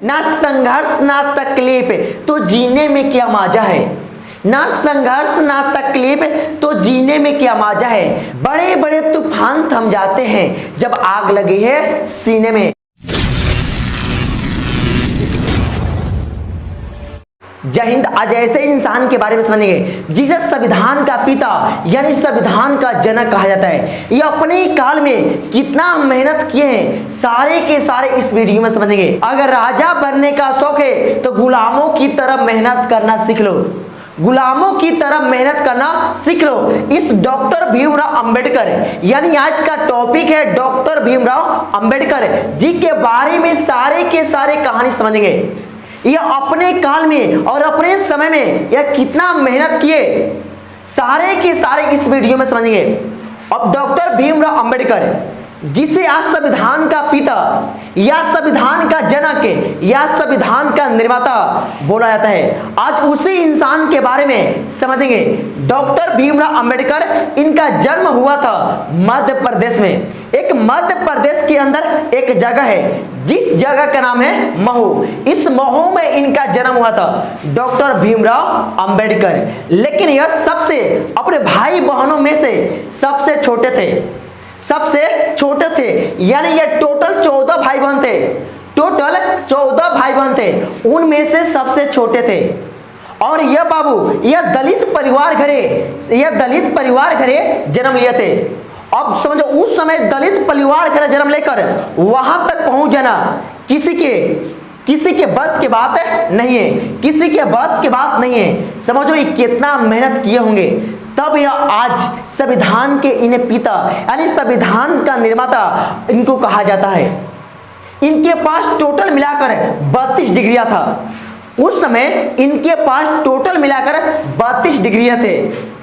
ना संघर्ष ना तकलीफ तो जीने में क्या मजा है। ना संघर्ष ना तकलीफ तो जीने में क्या मजा है। बड़े बड़े तूफान थम जाते हैं जब आग लगी है सीने में। जय हिंद। आज ऐसे इंसान के बारे में समझेंगे जिसे संविधान का पिता यानी संविधान का जनक कहा जाता है। ये अपने ही काल में कितना मेहनत किए हैं सारे के सारे इस वीडियो में समझेंगे। अगर राजा बनने का शौक है तो गुलामों की तरह मेहनत करना सीख लो। गुलामों की तरह मेहनत करना सीख लो। इस डॉक्टर भीमराव अंबेडकर यानी आज का टॉपिक है डॉक्टर भीमराव अंबेडकर जी के बारे में सारे के सारे कहानी समझेंगे। यह अपने काल में और अपने समय में यह कितना मेहनत किए सारे के सारे इस वीडियो में समझेंगे। अब डॉक्टर भीमराव अंबेडकर जिसे आज संविधान का पिता या संविधान का जनक या संविधान का निर्माता बोला जाता है, आज उसी इंसान के बारे में समझेंगे। डॉक्टर भीमराव अंबेडकर इनका जन्म हुआ था मध्य प्रदेश में। एक मध्य प्रदेश के अंदर एक जगह है जिस जगह का नाम है महू। इस महू में इनका जन्म हुआ था डॉक्टर भीमराव अंबेडकर। लेकिन यह सबसे अपने भाई बहनों में से सबसे छोटे थे। सबसे छोटे थे यानी ये टोटल 14 भाई बहन थे। टोटल 14 भाई बहन थे, उनमें से सबसे छोटे थे। और यह बाबू यह दलित परिवार घरे जन्म लिए थे। अब समझो उस समय दलित परिवार घरे जन्म लेकर वहां तक पहुंच जाना किसी के बस की बात नहीं है। किसी के बस की बात नहीं है। समझो ये कितना मेहनत किए होंगे तब यह आज संविधान के इन्हें पिता यानी संविधान का निर्माता इनको कहा जाता है। इनके पास टोटल मिलाकर 32 डिग्रियां था। उस समय इनके पास टोटल मिलाकर 32 डिग्रियां थे।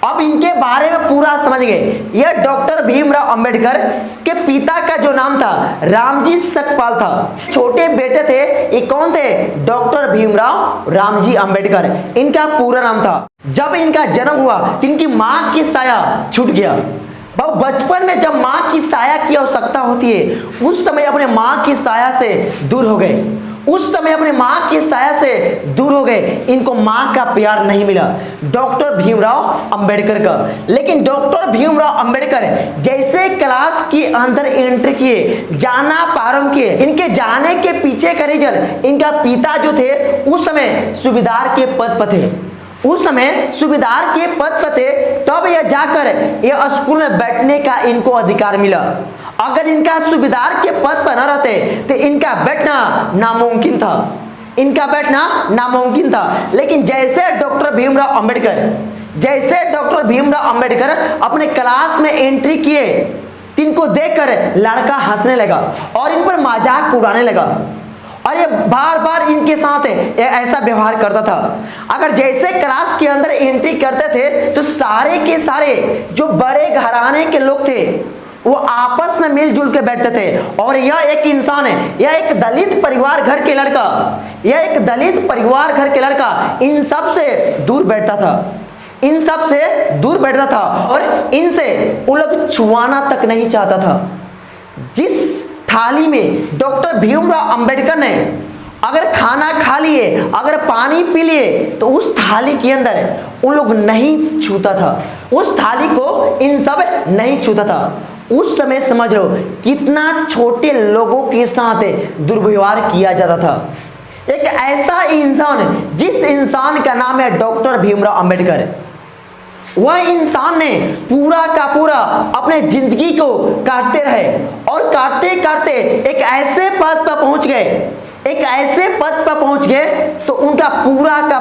अब इनके बारे में पूरा समझ गए। यह डॉक्टर भीमराव अंबेडकर के पिता का जो नाम था रामजी सकपाल था। छोटे बेटे थे, ये कौन थे? डॉक्टर भीमराव रामजी अंबेडकर इनका पूरा नाम था। जब इनका जन्म हुआ तो इनकी मां की साया छूट गया। बचपन में जब मां की साया की आवश्यकता होती है उस समय अपने मां की साया से दूर हो गए। उस समय अपने मां की साया से दूर हो गए। इनको मां का प्यार नहीं मिला डॉक्टर भीमराव अंबेडकर का। लेकिन डॉक्टर भीमराव अंबेडकर जैसे क्लास के अंदर एंट्री किए, जाना प्रारंभ किए, इनके जाने के पीछे का रीजन इनका पिता जो थे उस समय सूबेदार के पद पर थे। उस समय सूबेदार के पद पर थे तब यह जाकर यह स्कूल में बैठने का इनको अधिकार मिला। अगर इनका सूबेदार के पद पर न रहते तो इनका बैठना नामुमकिन था। इनका बैठना नामुमकिन था। लेकिन जैसे डॉक्टर भीमराव अंबेडकर अपने क्लास में एंट्री किए, इनको देखकर लड़का हंसने लगा और इन पर मजाक उड़ाने लगा और ये बार बार इनके साथ ऐसा व्यवहार करता था। अगर जैसे क्लास के अंदर एंट्री करते थे तो सारे के सारे जो बड़े घराने के लोग थे वो आपस में मिलजुल के बैठते थे। और यह एक इंसान है, यह एक दलित परिवार घर के लड़का इन सब से दूर बैठता था और इनसे वो लोग छुआना तक नहीं चाहता था। जिस थाली में डॉक्टर भीमराव अंबेडकर ने अगर खाना खा लिए, अगर पानी पी लिए तो उस थाली के अंदर उन लोग नहीं छूता था। उस थाली को इन सब नहीं छूता था। उस समय समझ लो कितना छोटे लोगों के साथ दुर्व्यवहार किया जाता था। एक ऐसा इंसान जिस इंसान का नाम है डॉक्टर भीमराव अंबेडकर, वह इंसान ने पूरा का पूरा अपने जिंदगी को काटते रहे और काटते काटते एक ऐसे पद पर पहुंच गए तो उनका पूरा का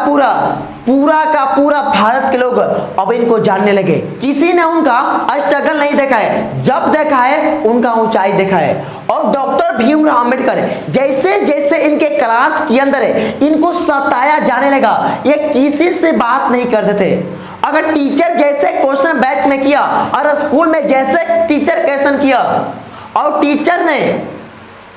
पूरा भारत के लोग अब इनको जानने लगे। किसी ने उनका स्ट्रगल नहीं देखा है, जब देखा है उनका ऊंचाई देखा है। और डॉक्टर भीमराव अंबेडकर जैसे जैसे इनके क्लास के अंदर इनको सताया जाने लगा, ये किसी से बात नहीं करते थे। अगर टीचर जैसे क्वेश्चन बैच में किया और स्कूल में जैसे टीचर क्वेश्चन किया और टीचर ने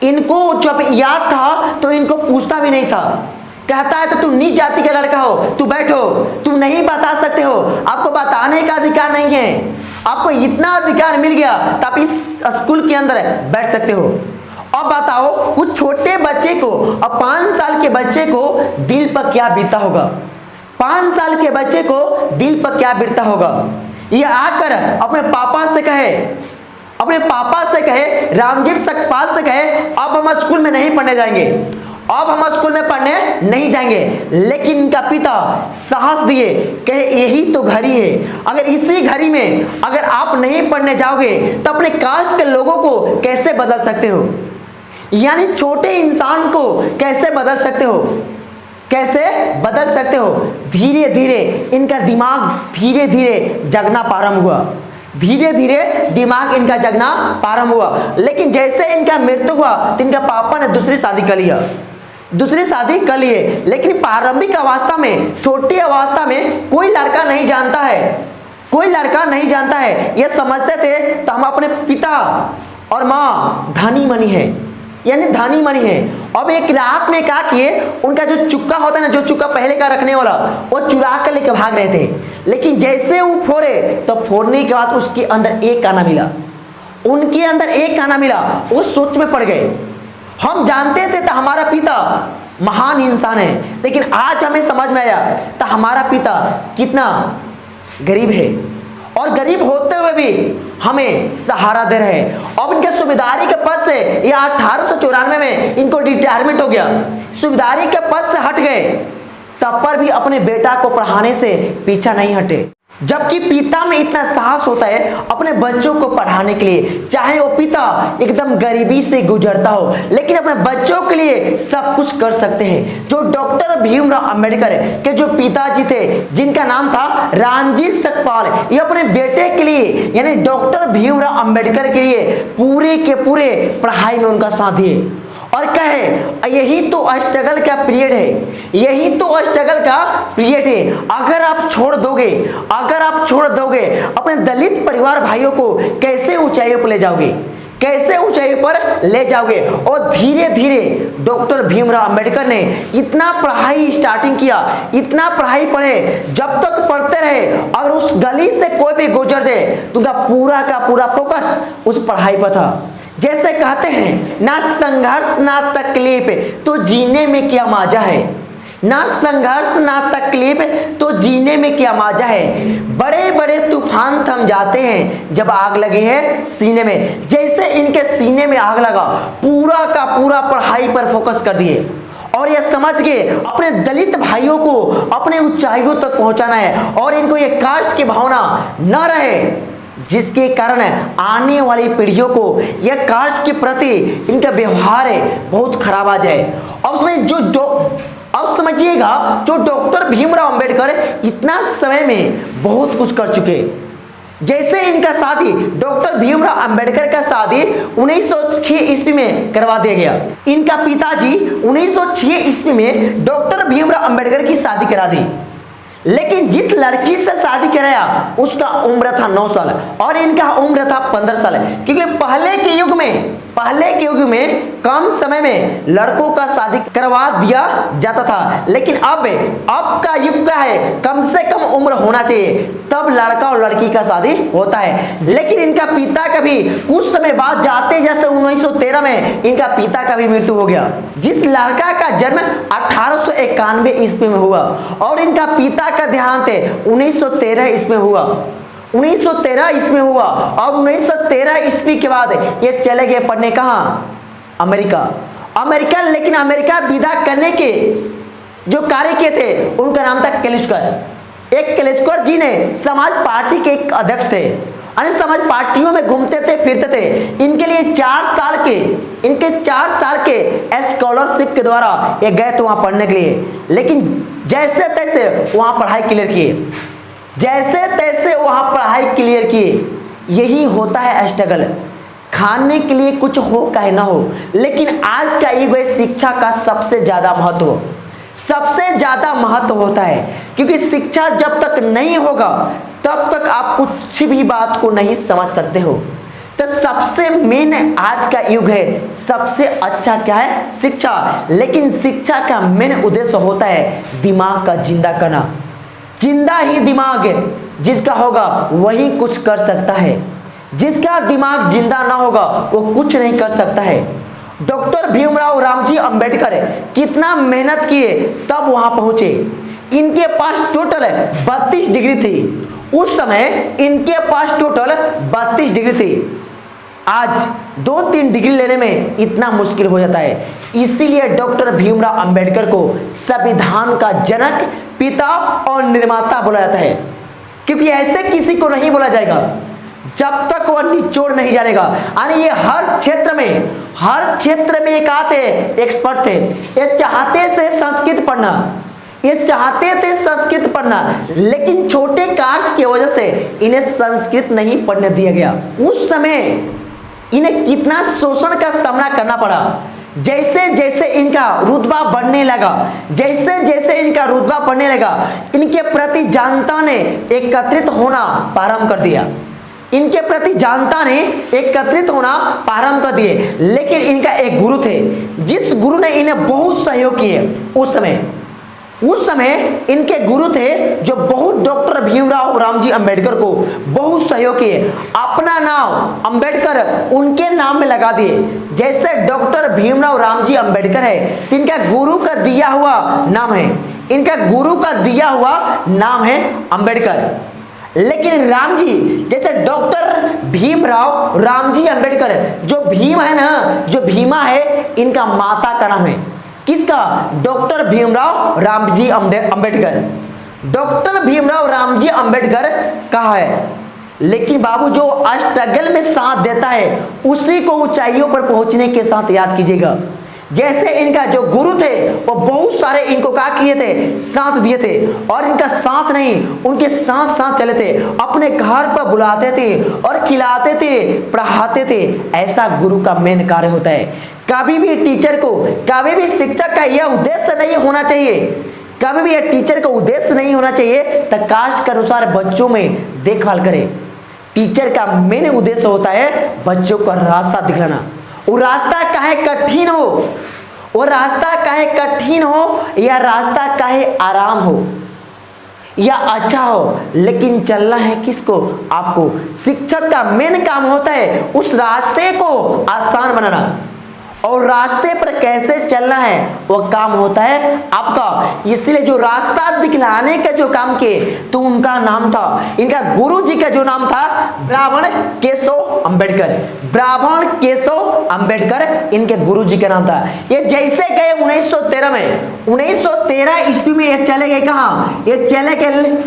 इनको जब याद था तो इनको पूछता भी नहीं था। कहता है तो तुम नीच जाति का लड़का हो, तू बैठो, तुम नहीं बता सकते हो, आपको बताने का अधिकार नहीं है, आपको इतना अधिकार मिल गया तो आप इस स्कूल के अंदर बैठ सकते हो। अब बताओ उस छोटे बच्चे को, अब 5 साल के बच्चे को दिल पर क्या बीता होगा? 5 साल के बच्चे को दिल पर क्या बीतता होगा? ये आकर अपने पापा से कहे, रामजीव सकपाल से कहे अब हम स्कूल में नहीं पढ़ने जाएंगे, अब हम स्कूल में पढ़ने नहीं जाएंगे। लेकिन इनका पिता साहस दिए, कहे यही तो घड़ी है, अगर इसी घड़ी में अगर आप नहीं पढ़ने जाओगे तो अपने कास्ट के लोगों को कैसे बदल सकते हो? यानी छोटे इंसान को कैसे बदल सकते हो? कैसे बदल सकते हो? धीरे धीरे इनका दिमाग धीरे धीरे जगना प्रारंभ हुआ, धीरे धीरे दिमाग इनका जगना प्रारंभ हुआ। लेकिन जैसे इनका मृत्यु हुआ तो इनका पापा ने दूसरी शादी कर लिए। लेकिन प्रारंभिक अवस्था में, छोटी अवस्था में कोई लड़का नहीं जानता है, ये समझते थे तो हम अपने पिता और माँ धनी मनी है, यानी धनी मनी है। अब एक रात में क्या किए, उनका जो चुक्का होता है ना, जो चुक्का पहले का रखने वाला, वो चुरा कर लेकर भाग रहे थे। लेकिन जैसे वो फोड़े तो फोड़ने के बाद उसके अंदर एक काना मिला, उनके अंदर एक काना मिला। वो सोच में पड़ गए। हम जानते थे तो हमारा पिता महान इंसान है, लेकिन आज हमें समझ में आया तो हमारा पिता कितना गरीब है, और गरीब होते हुए भी हमें सहारा दे रहे हैं। अब इनके सूबेदारी के पद से, ये 1894 में इनको रिटायरमेंट हो गया, सूबेदारी के पद से हट गए, तब पर भी अपने बेटा को पढ़ाने से पीछा नहीं हटे। जबकि पिता में इतना साहस होता है अपने बच्चों को पढ़ाने के लिए, चाहे वो पिता एकदम गरीबी से गुजरता हो, लेकिन अपने बच्चों के लिए सब कुछ कर सकते हैं। जो डॉक्टर भीमराव अंबेडकर के जो पिताजी थे, जिनका नाम था रामजी सकपाल, ये अपने बेटे के लिए यानी डॉक्टर भीमराव अंबेडकर के लिए पूरे के पूरे पढ़ाई में उनका साथ दिए, और कहे यही तो स्ट्रगल का पीरियड है, अगर आप छोड़ दोगे अपने दलित परिवार भाइयों को कैसे ऊंचाइयों पर ले जाओगे। और धीरे धीरे डॉक्टर भीमराव अंबेडकर ने इतना पढ़ाई स्टार्टिंग किया, इतना पढ़ाई पढ़े, जब तक पढ़ते रहे अगर उस गली से कोई भी गुजर जाए तो उनका पूरा का पूरा फोकस उस पढ़ाई पर था। जैसे कहते हैं ना संघर्ष ना तकलीफ तो जीने में क्या मजा है, ना संघर्ष ना तकलीफ तो जीने में क्या मजा है। बड़े बड़े तूफान थम जाते हैं जब आग लगी है सीने में। जैसे इनके सीने में आग लगा, पूरा का पूरा पढ़ाई पर फोकस कर दिए, और ये समझ गए अपने दलित भाइयों को अपने ऊंचाइयों तक पहुंचाना है, और इनको ये कास्ट की भावना न रहे जिसके कारण आने वाली पीढ़ियों को यह कास्ट के प्रति इनका व्यवहार है बहुत खराब आ जाए। अब समझिएगा जो डॉक्टर भीमराव अंबेडकर इतना समय में बहुत कुछ कर चुके। जैसे इनका शादी, डॉक्टर भीमराव अंबेडकर का शादी 1906 ईस्वी में करवा दिया गया। इनका पिताजी 1906 ईस्वी में डॉक्टर भीमराव अंबेडकर की शादी करा दी, लेकिन जिस लड़की से शादी कराया उसका उम्र था 9 साल और इनका उम्र था 15 साल। क्योंकि पहले के युग में कम समय में लड़कों का शादी करवा दिया जाता था, लेकिन अब का युग का है कम से कम उम्र होना चाहिए तब लड़का और लड़की का शादी होता है। लेकिन इनका पिता का भी कुछ समय बाद जाते जैसे 1913 में इनका पिता का भी मृत्यु हो गया। जिस लड़का का जन्म 1891 ईस्वी में हुआ और इनका पिता का देहांत 1913 ईस्वी में हुआ। 1913 ईस्वी हुआ और 1913 ईस्वी के बाद ये चले गए पढ़ने कहाँ? अमेरिका। लेकिन अमेरिका विदा करने के जो कार्य किए थे उनका नाम था केलिस्कर। एक केलिस्कर जी ने समाज पार्टी के एक अध्यक्ष थे, अन्य समाज पार्टियों में घूमते थे फिरते थे। इनके लिए 4 साल के स्कॉलरशिप के द्वारा ये गए थे वहां पढ़ने के लिए, लेकिन जैसे तैसे वहां पढ़ाई क्लियर किए। यही होता है स्ट्रगल, खाने के लिए कुछ हो चाहे ना हो। लेकिन आज का युग है शिक्षा का सबसे ज्यादा महत्व होता है, क्योंकि शिक्षा जब तक नहीं होगा तब तक आप कुछ भी बात को नहीं समझ सकते हो। तो सबसे मेन आज का युग है, सबसे अच्छा क्या है? शिक्षा। लेकिन शिक्षा का मेन उद्देश्य होता है दिमाग का जिंदा करना। जिंदा ही दिमाग जिसका होगा वही कुछ कर सकता है, जिसका दिमाग जिंदा ना होगा वो कुछ नहीं कर सकता है। डॉक्टर भीमराव रामजी अंबेडकर कितना मेहनत किए तब वहां पहुंचे। इनके पास टोटल 32 डिग्री थी, उस समय इनके पास टोटल 32 डिग्री थी। आज 2-3 डिग्री लेने में इतना मुश्किल हो जाता है। इसीलिए डॉक्टर भीमराव अंबेडकर को संविधान का जनक, पिता और निर्माता बोला जाता है, क्योंकि ऐसे किसी को नहीं बोला जाएगा जब तक वह निचोड़ नहीं जानेगा। यानी ये हर क्षेत्र में एक आते एक्सपर्ट थे। ये चाहते थे संस्कृत पढ़ना, लेकिन छोटे कास्ट की वजह से इन्हें संस्कृत नहीं पढ़ने दिया गया। उस समय इन्हें कितना शोषण का सामना करना पड़ा। जैसे जैसे इनका रुतबा बढ़ने लगा, इनके प्रति जनता ने एकत्रित होना प्रारंभ कर दिया। लेकिन इनका एक गुरु थे, जिस गुरु ने इन्हें बहुत सहयोग किए। उस समय इनके गुरु थे जो बहुत डॉक्टर भीमराव रामजी अंबेडकर को बहुत सहयोग किए। अपना नाम अंबेडकर उनके नाम में लगा दिए। जैसे डॉक्टर भीमराव रामजी अंबेडकर है, इनका गुरु का दिया हुआ नाम है अंबेडकर। लेकिन रामजी, जैसे डॉक्टर भीमराव रामजी अंबेडकर, जो भीम है ना, जो भीमा है, इनका माता का नाम है किसका? डॉक्टर भीमराव रामजी अंबेडकर। डॉक्टर भीमराव रामजी अंबेडकर कहा है, लेकिन बाबू जो स्ट्रगल में साथ देता है उसी को ऊंचाइयों पर पहुंचने के साथ याद कीजिएगा। जैसे इनका जो गुरु थे वो बहुत सारे इनको क्या किए थे, साथ दिए थे, और इनका साथ नहीं, उनके साथ साथ चले थे, अपने घर पर बुलाते थे और खिलाते थे, पढ़ाते थे। ऐसा गुरु का मेन कार्य होता है। कभी भी टीचर को, कभी भी शिक्षक का यह उद्देश्य नहीं होना चाहिए तो कास्ट के अनुसार बच्चों में देखभाल करे। टीचर का मेन उद्देश्य होता है बच्चों को रास्ता दिखलाना। वो रास्ता काहे कठिन हो या रास्ता काहे आराम हो या अच्छा हो, लेकिन चलना है किसको? आपको। शिक्षक का मेन काम होता है उस रास्ते को आसान बनाना, और रास्ते पर कैसे चलना है वो काम होता है आपका। इसलिए जो रास्ता दिखलाने का जो काम किए तो उनका नाम था, इनका गुरु जी का जो नाम था ब्राह्मण केशव अंबेडकर इनके गुरु जी का नाम था। ये जैसे गए 1913 ईस्वी में ये चले गए कहाँ? ये चले गए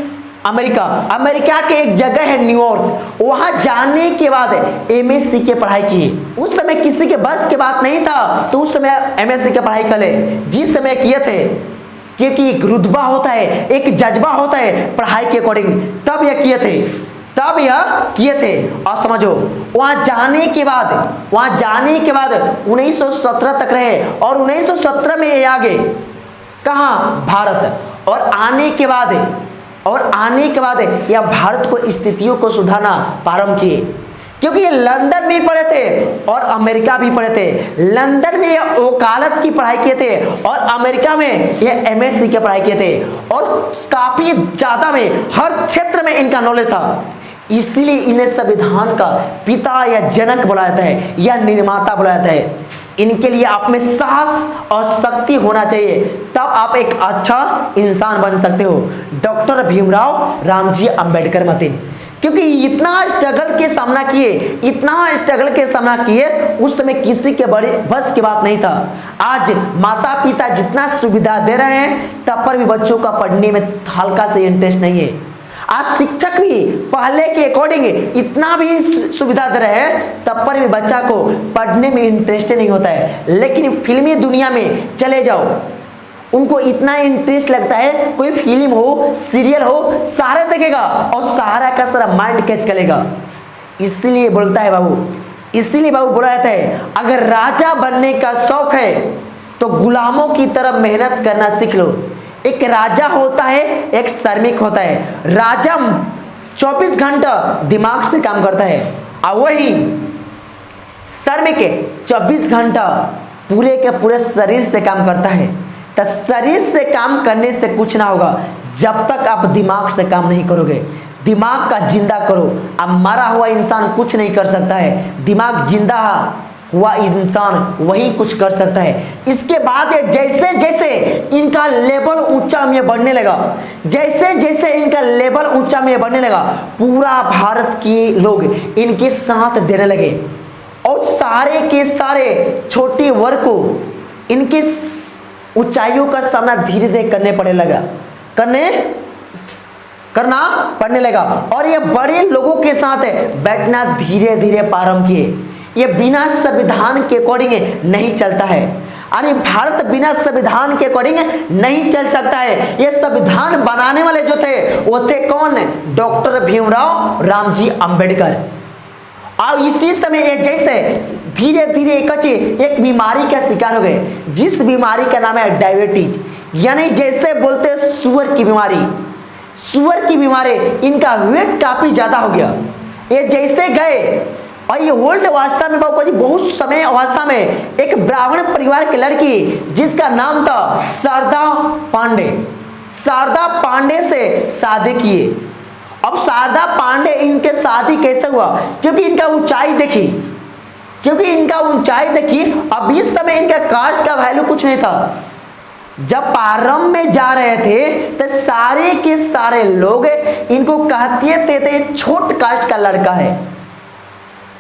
अमेरिका के एक जगह है न्यूयॉर्क। वहां जाने के बाद एमएससी की पढ़ाई की। उस समय किसी के बस की बात नहीं था, तो उस समय एमएससी की पढ़ाई कर ले जिस समय किए थे, क्योंकि एक रुतबा होता है, एक जज्बा होता है पढ़ाई के अकॉर्डिंग, तब यह किए थे। और समझो वहां जाने के बाद 1917 तक रहे, और 1917 में ये आ गए कहाँ? भारत। और आने के बाद यह भारत को स्थितियों को सुधारना प्रारंभ किए, क्योंकि ये लंदन भी पढ़े थे और अमेरिका भी पढ़े थे। लंदन में ये वकालत की पढ़ाई किए थे और अमेरिका में ये एमएससी की पढ़ाई किए थे, और काफी ज्यादा में हर क्षेत्र में इनका नॉलेज था। इसलिए इन्हें संविधान का पिता या जनक बोला जाता है या निर्माता बोला जाता है। इनके लिए आप में साहस और शक्ति होना चाहिए, तब आप एक अच्छा इंसान बन सकते हो। डॉक्टर भीमराव रामजी अंबेडकर मतीन, क्योंकि इतना स्ट्रगल के सामना किए, उस समय किसी के बड़े बस की बात नहीं था। आज माता पिता जितना सुविधा दे रहे हैं तब पर भी बच्चों का पढ़ने में हल्का से इंटरेस्ट नहीं है। आज शिक्षक भी पहले के अकॉर्डिंग इतना भी सुविधा दे रहे हैं, तब पर भी बच्चा को पढ़ने में इंटरेस्ट नहीं होता है। लेकिन फिल्मी दुनिया में चले जाओ, उनको इतना इंटरेस्ट लगता है, कोई फिल्म हो, सीरियल हो, सारे देखेगा और सारा का सारा माइंड कैच करेगा। इसलिए बोला जाता है, अगर राजा बनने का शौक है तो गुलामों की तरह मेहनत करना सीख लो। एक राजा होता है, एक श्रमिक होता है। राजा 24 घंटा दिमाग से काम करता है, और वही श्रमिक 24 घंटा पूरे के पूरे शरीर से काम करता है। तो शरीर से काम करने से कुछ ना होगा जब तक आप दिमाग से काम नहीं करोगे। दिमाग का जिंदा करो। अब मरा हुआ इंसान कुछ नहीं कर सकता है, दिमाग जिंदा वह इंसान वही कुछ कर सकता है। इसके बाद जैसे जैसे इनका लेवल ऊंचा में बढ़ने लगा, जैसे जैसे इनका लेवल ऊंचा में बढ़ने लगा, पूरा भारत के लोग इनके साथ देने लगे और सारे के सारे छोटे वर्ग को इनके ऊंचाइयों का सामना धीरे धीरे करना पड़ने लगा और ये बड़े लोगों के साथ बैठना धीरे धीरे प्रारंभ किए। ये बिना संविधान के अकॉर्डिंग नहीं चलता है, यानी भारत बिना संविधान के अकॉर्डिंग नहीं चल सकता है। ये संविधान बनाने वाले जो थे वो थे कौन? डॉक्टर भीमराव रामजी अंबेडकर। और इसी समय ये जैसे धीरे धीरे एक बीमारी का शिकार हो गए, जिस बीमारी का नाम है डायबिटीज, यानी जैसे बोलते हैं शुगर की बीमारी, इनका वेट काफी ज्यादा हो गया। ये जैसे गए और ये ओल्ड अवस्था में बाबू जी बहुत समय अवस्था में एक ब्राह्मण परिवार की लड़की जिसका नाम था शारदा पांडे से शादी किए। अब शारदा पांडे इनके शादी कैसे हुआ? क्योंकि इनका ऊंचाई देखी। अब इस समय इनका कास्ट का वैल्यू कुछ नहीं था। जब प्रारंभ में जा रहे थे तो सारे के सारे लोग इनको कहते थे छोट कास्ट का लड़का है,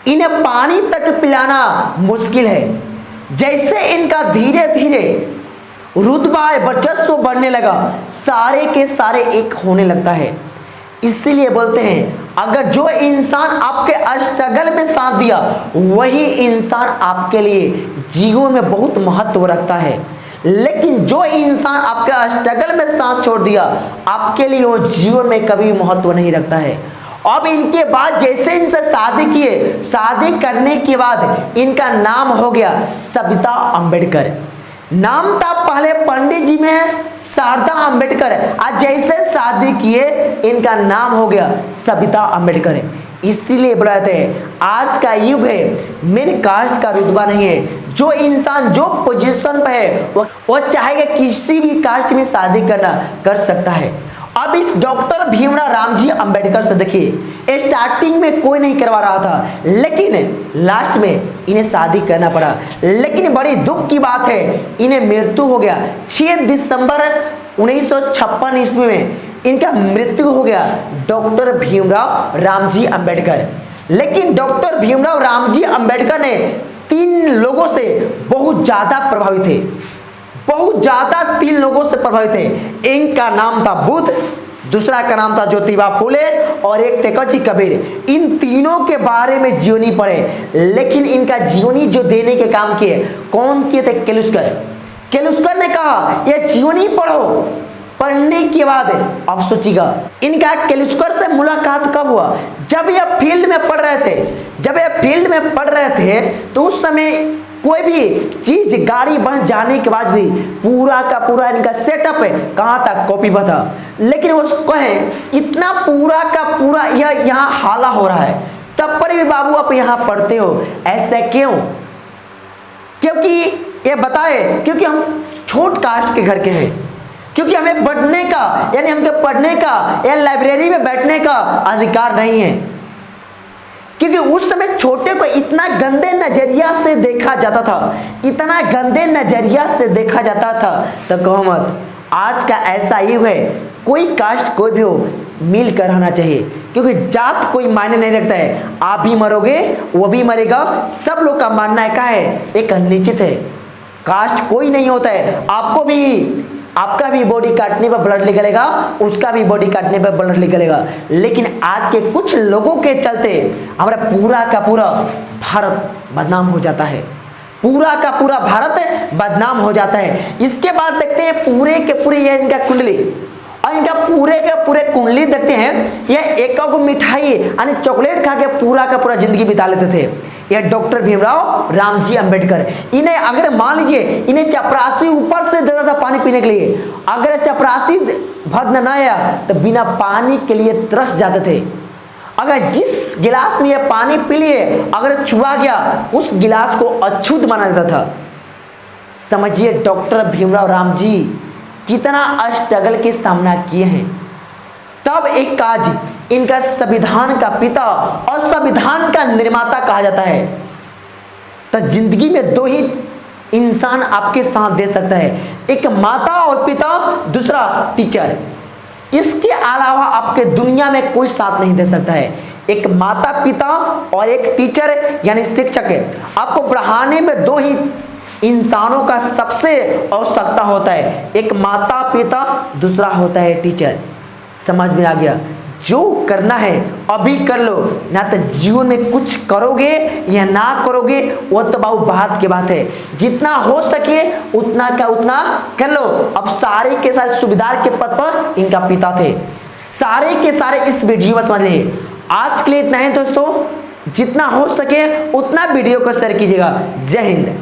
इन्हें पानी तक पिलाना मुश्किल है। जैसे इनका धीरे धीरे रुतबा वर्चस्व बढ़ने लगा, सारे के सारे एक होने लगता है। इसीलिए बोलते हैं अगर जो इंसान आपके स्ट्रगल में साथ दिया वही इंसान आपके लिए जीवन में बहुत महत्व रखता है, लेकिन जो इंसान आपके स्ट्रगल में साथ छोड़ दिया आपके लिए वो जीवन में कभी महत्व नहीं रखता है। अब इनके बाद जैसे इनसे शादी किए, शादी करने के बाद इनका नाम हो गया सविता अंबेडकर। नाम था पहले पंडित जी में शारदा अंबेडकर, आज जैसे शादी किए इनका नाम हो गया सविता अंबेडकर। इसीलिए बुलाते हैं आज का युग है, मेन कास्ट का रुतबा नहीं है। जो इंसान जो पोजीशन पे है वो चाहेगा किसी भी कास्ट में शादी कर सकता है। अब इस डॉक्टर भीमराव रामजी अंबेडकर से देखिए, स्टार्टिंग में कोई नहीं करवा रहा था, लेकिन लास्ट में इन्हें शादी करना पड़ा। लेकिन बड़ी दुख की बात है, इन्हें मृत्यु हो गया 6 दिसंबर 1956 ईस्वी में इनका मृत्यु हो गया डॉक्टर भीमराव रामजी अंबेडकर। लेकिन डॉक्टर भीमराव रामजी अंबेडकर ने 3 लोगों से बहुत ज्यादा प्रभावित थे, 3 लोगों से प्रभावित थे। एक का नाम था बुद्ध, दूसरा का नाम था ज्योतिबा फूले और एक थे कच्ची कबीर। इन तीनों के बारे में जीवनी पढ़े, लेकिन इनका जीवनी जो देने के काम किए कौन किए थे? केलुस्कर ने कहा ये जीवनी पढ़ो। पढ़ने के बाद अब सोचिएगा इनका केलुस्कर से मुलाकात कब हुआ? जब ये फील्ड में पढ़ रहे थे तो उस समय कोई भी चीज गाड़ी बन जाने के बाद भी पूरा का पूरा इनका सेटअप है कहाँ तक? कॉपी पर था। लेकिन वो कहें इतना पूरा का पूरा यह यहाँ हाला हो रहा है, तब पर भी बाबू आप यहाँ पढ़ते हो, ऐसा क्यों? क्योंकि ये बताए क्योंकि हम छोट कास्ट के घर के हैं, क्योंकि हमें पढ़ने का यानी हमको पढ़ने का या लाइब्रेरी में बैठने का अधिकार नहीं है। क्योंकि उस समय छोटे को इतना गंदे नजरिया से देखा जाता था, तो कहो मत। आज का ऐसा युग है, कोई कास्ट कोई भी हो मिल कर रहना चाहिए, क्योंकि जात कोई मायने नहीं रखता है। आप भी मरोगे वो भी मरेगा, सब लोग का मानना क्या है? एक निश्चित है, कास्ट कोई नहीं होता है। आपका भी बॉडी काटने पर ब्लड निकलेगा, उसका भी बॉडी काटने पर ब्लड निकलेगा। लेकिन आज के कुछ लोगों के चलते हमारा पूरा का पूरा भारत बदनाम हो जाता है, इसके बाद देखते हैं पूरे के पूरे ये इनका कुंडली, और इनका पूरे के पूरे कुंडली देखते हैं। ये एक मिठाई यानी चॉकलेट खा के पूरा का पूरा जिंदगी बिता लेते थे। ये डॉक्टर भीमराव रामजी अंबेडकर, इन्हें अगर मान लीजिए इन्हें चपरासी ऊपर से देता था पानी पीने के लिए, अगर चपरासी भर न आया तो बिना पानी के लिए तरस जाते थे। अगर जिस गिलास में ये पानी पी लिए अगर छुआ गया उस गिलास को अछूत माना जाता था। समझिए डॉक्टर भीमराव रामजी कितना स्ट्रगल के सामना किए हैं। तब एक काज इनका संविधान का पिता और संविधान का निर्माता कहा जाता है। तो जिंदगी में दो ही इंसान आपके साथ दे सकता है, एक माता और पिता, दूसरा टीचर। इसके अलावा आपके दुनिया में कोई साथ नहीं दे सकता है। एक माता पिता और एक टीचर यानी शिक्षक है। आपको पढ़ाने में दो ही इंसानों का सबसे आवश्यकता होता है, एक माता पिता, दूसरा होता है टीचर। समझ में आ गया? जो करना है अभी कर लो, ना तो जीवन में कुछ करोगे या ना करोगे वो तो बहुत बात की बात है। जितना हो सके उतना का उतना कर लो। अब सारे के सारे सुबेदार के पद पर इनका पिता थे। सारे के सारे इस वीडियो में समझ लिए। आज के लिए इतना ही दोस्तों, जितना हो सके उतना वीडियो को शेयर कीजिएगा। जय हिंद।